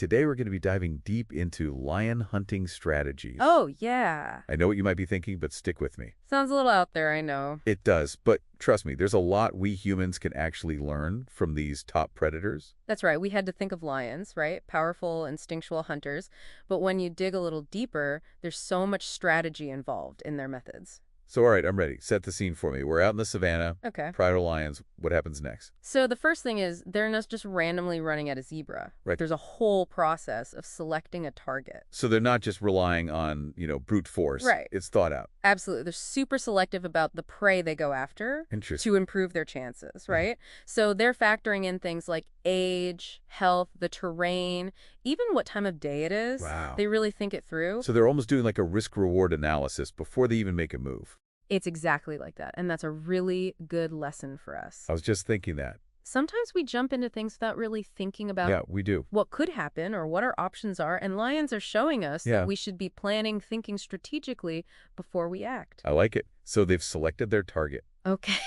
Today we're going to be diving deep into lion hunting strategies. Oh, yeah. I know what you might be thinking, but stick with me. Sounds a little out there, I know. It does, but trust me, there's a lot we humans can actually learn from these top predators. That's right. We had to think of lions, right? Powerful, instinctual hunters. But when you dig a little deeper, there's so much strategy involved in their methods. So, all right, I'm ready. Set the scene for me. We're out in the savannah. Okay. Pride of lions. What happens next? So the first thing is they're not just randomly running at a zebra. Right. There's a whole process of selecting a target. So they're not just relying on, brute force. Right. It's thought out. Absolutely. They're super selective about the prey they go after Interesting. to improve their chances, right? So they're factoring in things like age, health, the terrain, even what time of day it is. Wow. They really think it through. So they're almost doing like a risk-reward analysis before they even make a move. It's exactly like that. And that's a really good lesson for us. I was just thinking that. Sometimes we jump into things without really thinking about Yeah, we do. what could happen or what our options are. And lions are showing us that we should be planning, thinking strategically before we act. I like it. So they've selected their target. Okay.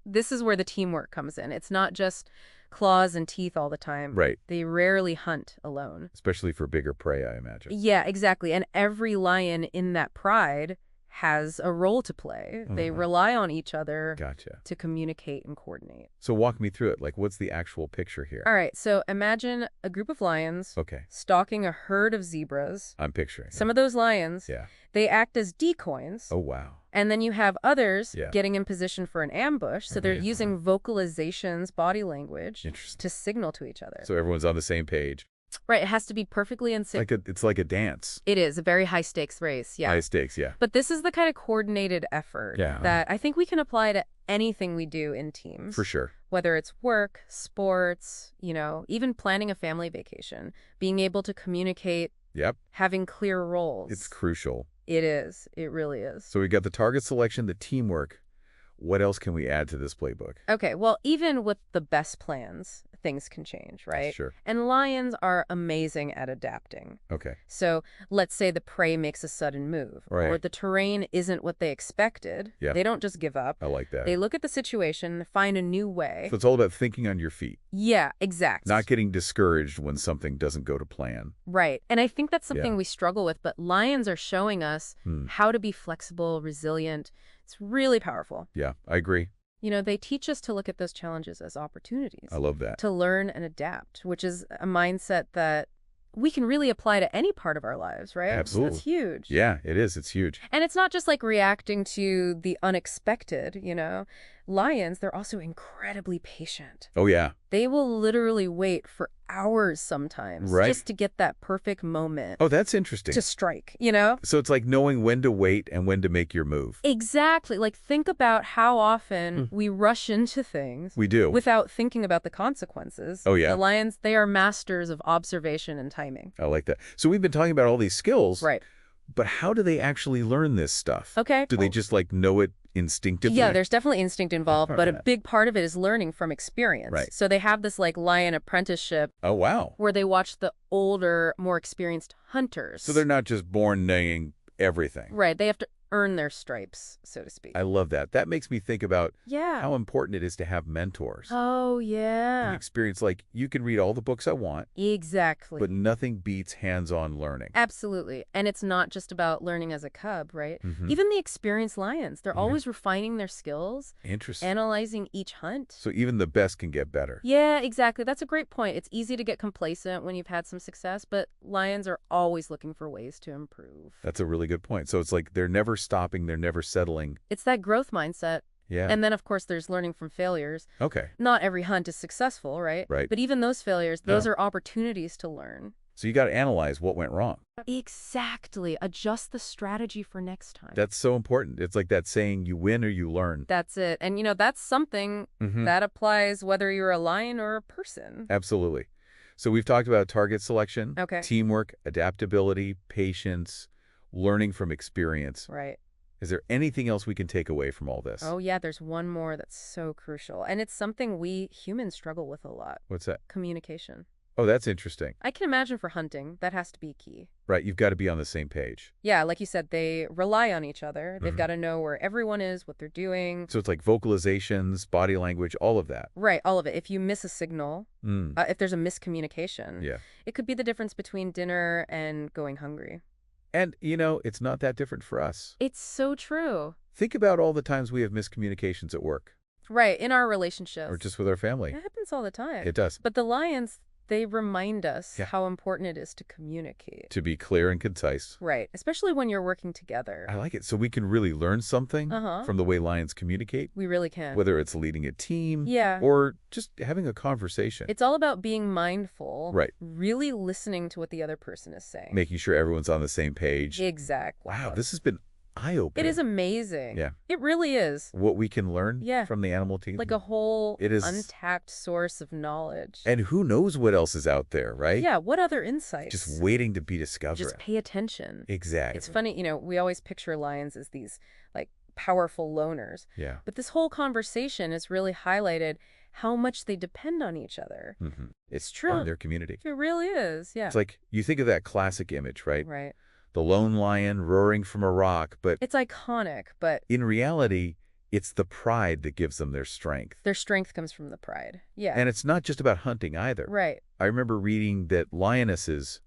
This is where the teamwork comes in. It's not just claws and teeth all the time. Right. They rarely hunt alone. Especially for bigger prey, I imagine. Yeah, exactly. And every lion in that pride has a role to play. They rely on each other to communicate and coordinate. So walk me through it. Like, what's the actual picture here? All right, so imagine a group of lions stalking a herd of zebras. I'm picturing. Some of those lions, they act as decoys. Oh, wow. And then you have others getting in position for an ambush. So they're using vocalizations, body language to signal to each other. So everyone's on the same page. Right, it has to be perfectly in sync. It's like a dance. It is a very high-stakes race, yeah. High stakes, yeah. But this is the kind of coordinated effort that I think we can apply to anything we do in teams. For sure. Whether it's work, sports, even planning a family vacation, being able to communicate, having clear roles. It's crucial. It is. It really is. So we got the target selection, the teamwork. What else can we add to this playbook? Okay, well, even with the best plans, things can change, right? Sure. And lions are amazing at adapting. Okay. So let's say the prey makes a sudden move, or the terrain isn't what they expected. Yeah. They don't just give up. I like that. They look at the situation, find a new way. So it's all about thinking on your feet. Yeah, exactly. Not getting discouraged when something doesn't go to plan. Right. And I think that's something we struggle with, but lions are showing us how to be flexible, resilient. It's really powerful. Yeah, I agree. They teach us to look at those challenges as opportunities. I love that. To learn and adapt, which is a mindset that we can really apply to any part of our lives, right? Absolutely. That's huge. Yeah, it is. It's huge. And it's not just like reacting to the unexpected, Lions, they're also incredibly patient. Oh, yeah. They will literally wait for hours sometimes just to get that perfect moment. Oh, that's interesting. To strike, So it's like knowing when to wait and when to make your move. Exactly. Like, think about how often we rush into things. We do. Without thinking about the consequences. Oh, yeah. The lions, they are masters of observation and timing. I like that. So we've been talking about all these skills. Right. But how do they actually learn this stuff? Okay. Do they just know it instinctively? Yeah, there's definitely instinct involved, but a big part of it is learning from experience. Right. So they have this lion apprenticeship. Oh, wow. Where they watch the older, more experienced hunters. So they're not just born knowing everything. Right. They have to earn their stripes, so to speak. I love that. That makes me think about how important it is to have mentors. Oh, yeah. An experience you can read all the books I want. Exactly. But nothing beats hands-on learning. Absolutely. And it's not just about learning as a cub, right? Even the experienced lions, they're always refining their skills. Interesting. Analyzing each hunt. So even the best can get better. Yeah, exactly. That's a great point. It's easy to get complacent when you've had some success, but lions are always looking for ways to improve. That's a really good point. So it's they're never stopping, they're never settling. It's that growth mindset. Yeah. And then, of course, there's learning from failures. Okay. Not every hunt is successful, right? Right. But even those failures, those are opportunities to learn. So you got to analyze what went wrong. Exactly. Adjust the strategy for next time. That's so important. It's like that saying, you win or you learn. That's it. And, that's something that applies whether you're a lion or a person. Absolutely. So we've talked about target selection, teamwork, adaptability, patience, learning from experience. Right. Is there anything else we can take away from all this? Oh, yeah, there's one more that's so crucial. And it's something we humans struggle with a lot. What's that? Communication. Oh, that's interesting. I can imagine for hunting, that has to be key. Right, you've got to be on the same page. Yeah, like you said, they rely on each other. They've got to know where everyone is, what they're doing. So it's like vocalizations, body language, all of that. Right, all of it. If you miss a signal, if there's a miscommunication, Yeah. it could be the difference between dinner and going hungry. And, you know, it's not that different for us. It's so true. Think about all the times we have miscommunications at work. Right, in our relationships. Or just with our family. It happens all the time. It does. But the lions, they remind us how important it is to communicate. To be clear and concise. Right, especially when you're working together. I like it. So we can really learn something from the way lions communicate. We really can. Whether it's leading a team or just having a conversation. It's all about being mindful. Right. Really listening to what the other person is saying. Making sure everyone's on the same page. Exactly. Wow, this has been eye-opening. It is amazing. Yeah. It really is. What we can learn from the animal team. Like a whole untapped source of knowledge. And who knows what else is out there, right? Yeah, what other insights? Just waiting to be discovered. Just pay attention. Exactly. It's funny, you know, we always picture lions as these, like, powerful loners. Yeah. But this whole conversation has really highlighted how much they depend on each other. It's true. On their community. It really is, yeah. It's like, you think of that classic image, right? Right. The lone lion roaring from a rock, but it's iconic, but in reality, it's the pride that gives them their strength. Their strength comes from the pride. Yeah. And it's not just about hunting either. Right. I remember reading that lionesses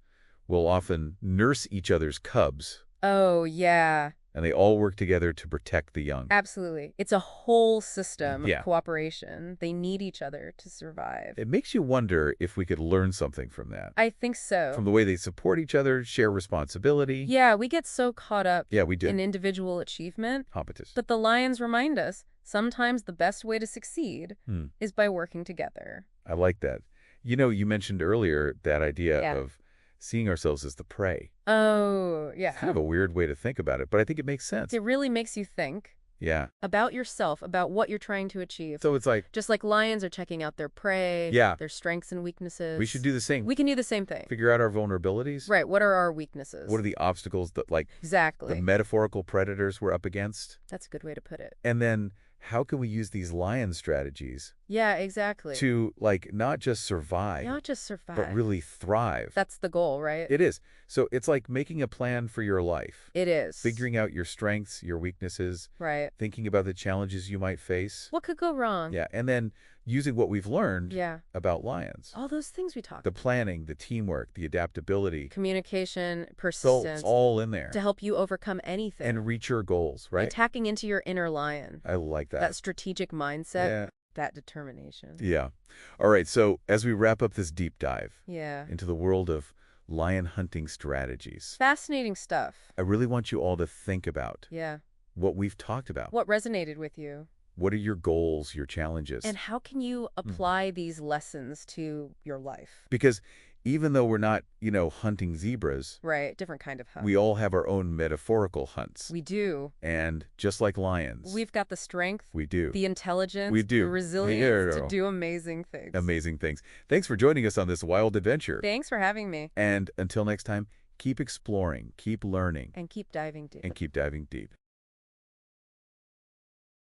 will often nurse each other's cubs. Oh, yeah. And they all work together to protect the young. Absolutely. It's a whole system of cooperation. They need each other to survive. It makes you wonder if we could learn something from that. I think so. From the way they support each other, share responsibility. Yeah, we get so caught up we do. in individual achievement. Competence. But the lions remind us sometimes the best way to succeed is by working together. I like that. You know, you mentioned earlier that idea of seeing ourselves as the prey. Oh, yeah. It's kind of a weird way to think about it, but I think it makes sense. It really makes you think. Yeah. About yourself, about what you're trying to achieve. So it's like... just like lions are checking out their prey, their strengths and weaknesses. We should do the same. We can do the same thing. Figure out our vulnerabilities. Right. What are our weaknesses? What are the obstacles that, like... exactly. the metaphorical predators we're up against? That's a good way to put it. And then... how can we use these lion strategies? Yeah, exactly. To, like, not just survive. Not just survive. But really thrive. That's the goal, right? It is. So it's like making a plan for your life. It is. Figuring out your strengths, your weaknesses. Right. Thinking about the challenges you might face. What could go wrong? Yeah, and then using what we've learned about lions. All those things we talked about. The planning, the teamwork, the adaptability. Communication, persistence. It's all in there. To help you overcome anything. And reach your goals, right? Attacking into your inner lion. I like that. That strategic mindset. That determination. Yeah. All right, so as we wrap up this deep dive into the world of lion hunting strategies. Fascinating stuff. I really want you all to think about Yeah. what we've talked about. What resonated with you? What are your goals, your challenges? And how can you apply these lessons to your life? Because even though we're not, you know, hunting zebras. Right, different kind of hunt. We all have our own metaphorical hunts. We do. And just like lions. We've got the strength. We do. The intelligence. We do. The resilience to do amazing things. Amazing things. Thanks for joining us on this wild adventure. Thanks for having me. And until next time, keep exploring, keep learning. And keep diving deep. And keep diving deep.